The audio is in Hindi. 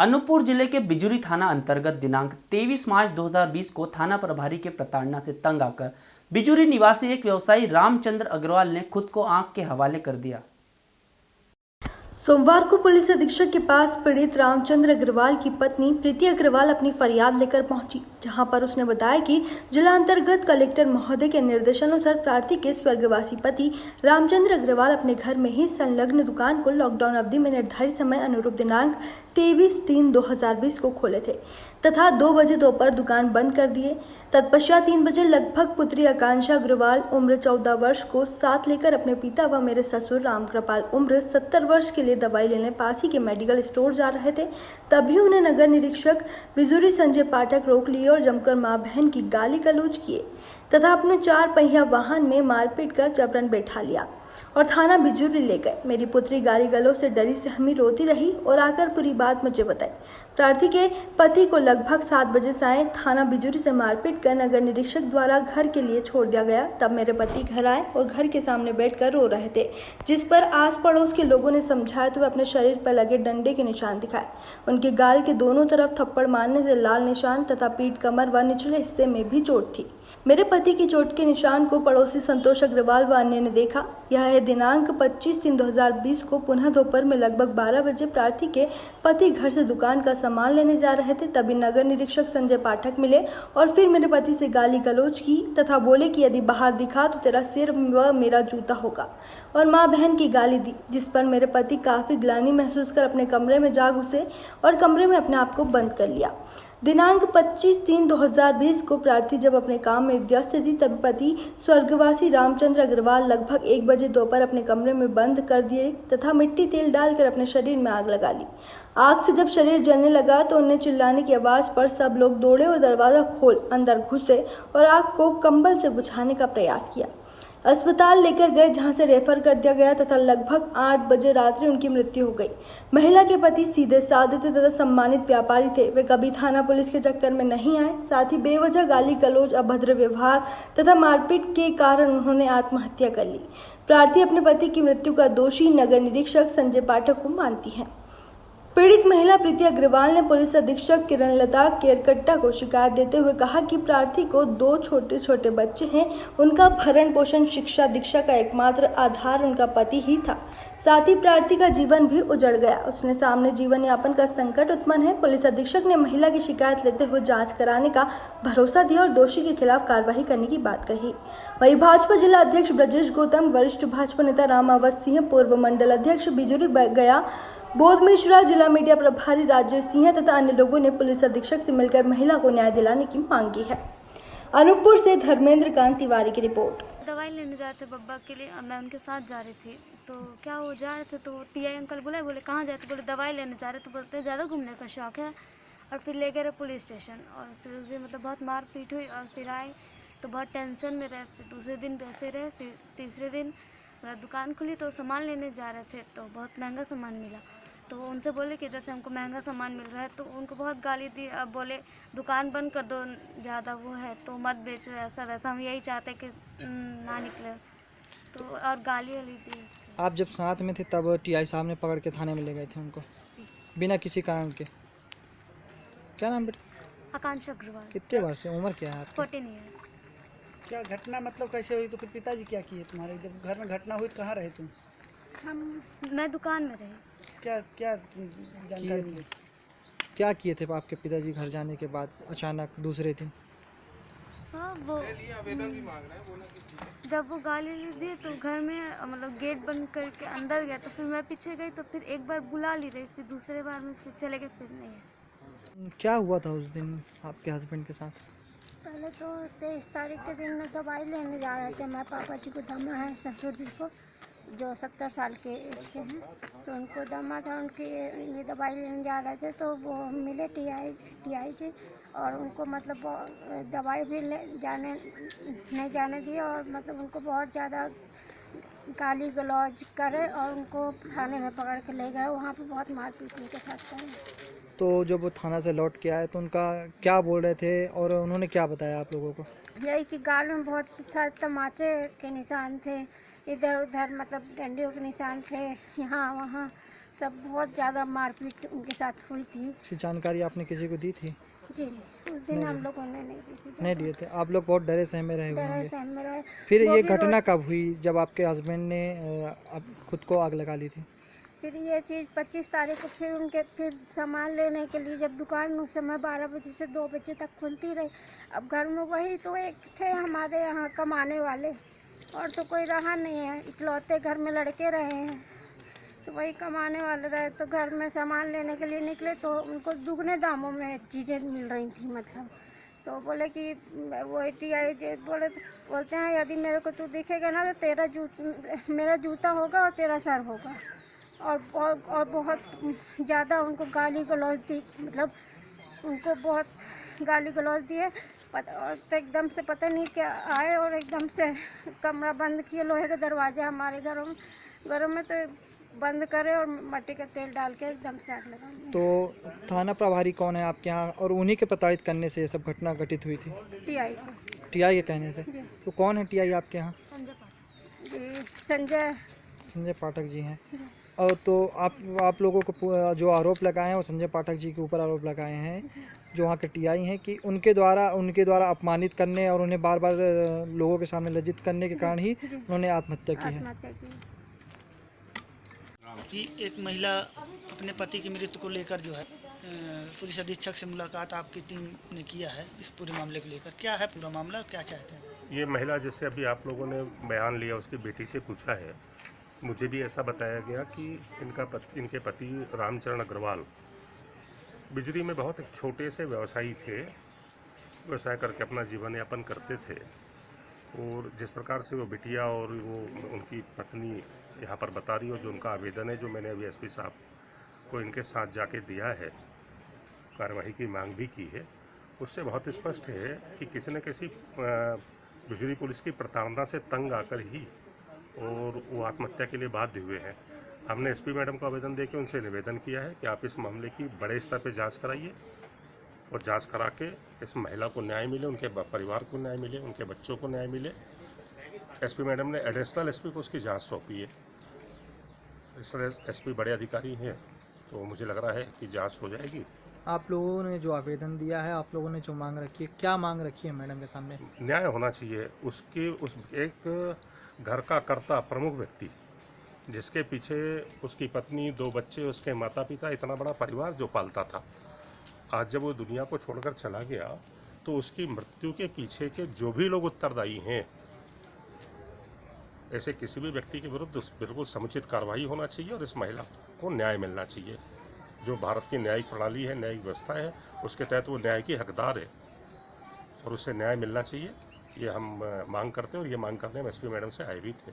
अनूपपुर जिले के बिजुरी थाना अंतर्गत दिनांक 23 मार्च 2020 को थाना प्रभारी के प्रताड़ना से तंग आकर बिजुरी निवासी एक व्यवसायी रामचंद्र अग्रवाल ने खुद को आग के हवाले कर दिया। सोमवार को पुलिस अधीक्षक के पास पीड़ित रामचंद्र अग्रवाल की पत्नी प्रीति अग्रवाल अपनी फरियाद लेकर पहुंची, जहां पर उसने बताया कि जिला अंतर्गत कलेक्टर महोदय के निर्देशानुसार प्रार्थी के स्वर्गवासी पति रामचंद्र अग्रवाल अपने घर में ही संलग्न दुकान को लॉकडाउन अवधि में निर्धारित समय अनुरूप दिनांक 23/3/2020 को खोले थे तथा 2 बजे दोपहर दुकान बंद कर दिए। तत्पश्चात 3 बजे लगभग पुत्री आकांक्षा अग्रवाल उम्र 14 वर्ष को साथ लेकर अपने पिता व मेरे ससुर रामकृपाल उम्र 70 वर्ष के लिए दवाई लेने पास ही के मेडिकल स्टोर जा रहे थे। तभी उन्हें नगर निरीक्षक बिजुरी संजय पाठक रोक लिए और जमकर मां बहन की गाली गलौज किए तथा अपने 4 पहिया वाहन में मारपीट कर जबरन बैठा लिया और थाना बिजुरी ले गए। मेरी पुत्री गाली गलौज से डरी सहमी रोती रही और आकर पूरी बात मुझे बताई। प्रार्थी के पति को लगभग 7 बजे साय थाना बिजुरी से मारपीट कर नगर निरीक्षक द्वारा घर के लिए छोड़ दिया गया। तब मेरे पति घर आए और घर के सामने बैठकर रो रहे थे, जिस पर आस पड़ोस के लोगों ने समझाया तो वे अपने शरीर पर लगे डंडे के निशान दिखाए। उनके गाल के दोनों तरफ थप्पड़ मारने से लाल निशान तथा पीठ, कमर व निचले हिस्से में भी चोट थी। मेरे पति की चोट के निशान को पड़ोसी संतोष अग्रवाल व अन्य ने देखा। यह है दिनांक 25/3/2020 को पुनः दोपहर में लगभग 12 बजे प्रार्थी के पति घर से दुकान का सामान लेने जा रहे थे। तभी नगर निरीक्षक संजय पाठक मिले और फिर मेरे पति से गाली गलौज की तथा बोले कि यदि बाहर दिखा तो तेरा सिर व मेरा जूता होगा और मां बहन की गाली दी, जिस पर मेरे पति काफी ग्लानि महसूस कर अपने कमरे में जा घुसे और कमरे में अपने आप को बंद कर लिया। दिनांक 25/3/2020 को प्रार्थी जब अपने काम में व्यस्त थी तब पति स्वर्गवासी रामचंद्र अग्रवाल लगभग 1 बजे दोपहर अपने कमरे में बंद कर दिए तथा मिट्टी तेल डालकर अपने शरीर में आग लगा ली। आग से जब शरीर जलने लगा तो उन्हें चिल्लाने की आवाज़ पर सब लोग दौड़े और दरवाज़ा खोल अंदर घुसे और आग को कंबल से बुझाने का प्रयास किया। अस्पताल लेकर गए, जहां से रेफर कर दिया गया तथा लगभग 8 बजे रात्रि उनकी मृत्यु हो गई। महिला के पति सीधे साधे थे तथा सम्मानित व्यापारी थे। वे कभी थाना पुलिस के चक्कर में नहीं आए। साथ ही बेवजह गाली गलौज, अभद्र व्यवहार तथा मारपीट के कारण उन्होंने आत्महत्या कर ली। प्रार्थी अपने पति की मृत्यु का दोषी नगर निरीक्षक संजय पाठक को मानती है। पीड़ित महिला प्रीति अग्रवाल ने पुलिस अधीक्षक किरण लता केरकट्टा को शिकायत देते हुए कहा कि प्रार्थी को 2 छोटे छोटे बच्चे हैं। उनका भरण पोषण, शिक्षा दीक्षा का एकमात्र आधार उनका पति ही था। साथ ही प्रार्थी का जीवन भी उजड़ गया। उसने सामने जीवन यापन का संकट उत्पन्न है। पुलिस अधीक्षक ने महिला की शिकायत लेते हुए जांच कराने का भरोसा दिया और दोषी के खिलाफ कार्रवाई करने की बात कही। वहीं भाजपा जिला अध्यक्ष ब्रजेश गौतम, वरिष्ठ भाजपा नेता रामावत सिंह, पूर्व मंडल अध्यक्ष बिजुरी गया बोध मिश्रा, जिला मीडिया प्रभारी राजेश सिंह तथा अन्य लोगों ने पुलिस अधीक्षक से मिलकर महिला को न्याय दिलाने की मांग की है। अनूपपुर से धर्मेंद्र कांत तिवारी की रिपोर्ट। दवाई लेने जा रहे थे बब्बा के लिए, मैं उनके साथ जा रही थी तो क्या हो जा रहे थे तो टीआई अंकल बोले कहाँ जाते, बोले दवाई लेने जा रहे, तो बोलते ज़्यादा घूमने का शौक है और फिर ले गए पुलिस स्टेशन और फिर उसे बहुत मारपीट हुई और फिर आए तो बहुत टेंशन में रहे। फिर दूसरे दिन वैसे रहे। फिर तीसरे दिन मेरा दुकान खुली तो सामान लेने जा रहे थे तो बहुत महंगा सामान मिला तो उनसे बोले कि जैसे हमको महंगा सामान मिल रहा है तो उनको बहुत गाली दी। अब बोले दुकान बंद कर दो, ज़्यादा वो है तो मत बेचो, ऐसा वैसा, हम यही चाहते कि ना निकले तो और गाली दी। आप जब साथ में थे तब टीआई साहब ने पकड़ के थाने में ले गए थे उनको बिना किसी कारण के। क्या नाम बेटा? आकांक्षा अग्रवाल। कितने वर्ष है, उम्र क्या है आपकी? 14 ईयर। क्या घटना मतलब कैसे हुई? तो फिर पिताजी क्या किए तुम्हारे? जब घर में घटना हुई तो कहाँ रहे तुम? मैं दुकान में रही। क्या क्या जानकारी मिली? क्या किए थे आपके पिताजी घर जाने के बाद अचानक दूसरे दिन? हाँ, वो जब वो गाली दी तो घर में गेट बंद करके अंदर गया तो फिर मैं पीछे गई तो फिर एक बार बुला ली रही, फिर दूसरे बार में फिर चले गए, फिर नहीं। क्या हुआ था उस दिन आपके हस्बैंड के साथ? पहले तो 23 तारीख के दिन दवाई लेने जा रहे थे। मैं पापा जी को दमा है, ससुर जी को जो 70 साल के एज के हैं, तो उनको दमा था। उनकी ये दवाई लेने जा रहे थे तो वो मिले टीआई जी और उनको दवाई भी नहीं जाने दिए और उनको बहुत ज़्यादा गाली गलौज करे और उनको थाने में पकड़ के ले गए। वहाँ पे बहुत मारपीट उनके साथ करे। तो जब वो थाना से लौट के आए तो उनका क्या बोल रहे थे और उन्होंने क्या बताया आप लोगों को? यही कि गाल में बहुत सारे तमाचे के निशान थे, इधर उधर डंडियों के निशान थे, यहाँ वहाँ सब बहुत ज़्यादा मारपीट उनके साथ हुई थी। इसकी जानकारी आपने किसी को दी थी? जी उस दिन हम लोगों ने नहीं दी थी। नहीं दिए थे। आप लोग बहुत डरे सहमे रहे हुए डरे होंगे। सहमे रहे। फिर वो ये भी घटना कब हुई जब आपके हस्बैंड ने खुद को आग लगा ली थी? फिर ये चीज़ 25 तारीख को फिर सामान लेने के लिए जब दुकान उस समय 12 बजे से 2 बजे तक खुलती रही। अब घर में वही तो एक थे हमारे यहाँ कमाने वाले, और तो कोई रहा नहीं है, इकलौते घर में लड़के रहे हैं, तो वही कमाने वाले रहे। तो घर में सामान लेने के लिए निकले तो उनको दुगने दामों में चीज़ें मिल रही थी, मतलब तो बोले कि वो TI बोलते हैं यदि मेरे को तू दिखेगा ना तो मेरा जूता होगा और तेरा सर होगा। और बहुत ज़्यादा उनको गाली गलौज दी, मतलब उनको बहुत गाली गलौज दिए। और तो एकदम से पता नहीं क्या आए और एकदम से कमरा बंद किए, लोहे के दरवाजे हमारे घरों में तो बंद करे और मट्टी का तेल डाल के एकदम से आग लगा दी। तो थाना प्रभारी कौन है आपके यहाँ, और उन्हीं के प्रताड़ित करने से ये सब घटना घटित हुई थी? TI TI के कहने से? तो कौन है TI आपके यहाँ? जी संजय पाठक जी हैं। और तो आप लोगों को जो आरोप लगाए हैं वो संजय पाठक जी के ऊपर आरोप लगाए हैं, जो वहाँ के TI हैं, कि उनके द्वारा अपमानित करने और उन्हें बार बार लोगों के सामने लज्जित करने के कारण ही उन्होंने आत्महत्या की है। कि एक महिला अपने पति की मृत्यु को लेकर जो है पुलिस अधीक्षक से मुलाकात आपकी टीम ने किया है, इस पूरे मामले को लेकर क्या है पूरा मामला, क्या चाहते हैं? ये महिला जैसे अभी आप लोगों ने बयान लिया, उसकी बेटी से पूछा है, मुझे भी ऐसा बताया गया कि इनके पति रामचरण अग्रवाल बिजली में बहुत एक छोटे से व्यवसायी थे, व्यवसाय करके अपना जीवन यापन करते थे। और जिस प्रकार से वो बिटिया और वो उनकी पत्नी यहाँ पर बता रही हो, जो उनका आवेदन है जो मैंने अभी SP साहब को इनके साथ जाके दिया है, कार्रवाई की मांग भी की है, उससे बहुत स्पष्ट है कि किसी न किसी बिजली पुलिस की प्रताड़ना से तंग आकर ही और वो आत्महत्या के लिए बाध्य हुए हैं। हमने SP मैडम को आवेदन देके उनसे निवेदन किया है कि आप इस मामले की बड़े स्तर पर जांच कराइए और जांच करा के इस महिला को न्याय मिले, उनके परिवार को न्याय मिले, उनके बच्चों को न्याय मिले। SP मैडम ने एडिशनल SP को उसकी जांच सौंपी है। SP बड़े अधिकारी हैं, तो मुझे लग रहा है कि जांच हो जाएगी। आप लोगों ने जो आवेदन दिया है, आप लोगों ने जो मांग रखी है, क्या मांग रखी है मैडम के सामने? न्याय होना चाहिए। उस एक घर का कर्ता प्रमुख व्यक्ति, जिसके पीछे उसकी पत्नी, 2 बच्चे, उसके माता पिता, इतना बड़ा परिवार जो पालता था, आज जब वो दुनिया को छोड़कर चला गया तो उसकी मृत्यु के पीछे के जो भी लोग उत्तरदायी हैं, ऐसे किसी भी व्यक्ति के विरुद्ध बिल्कुल समुचित कार्रवाई होना चाहिए और इस महिला को न्याय मिलना चाहिए। जो भारत की न्यायिक प्रणाली है, न्यायिक व्यवस्था है, उसके तहत वो न्याय की हकदार है और उसे न्याय मिलना चाहिए। ये हम मांग करते हैं और ये मांग करने में SP मैडम से आए भी थे।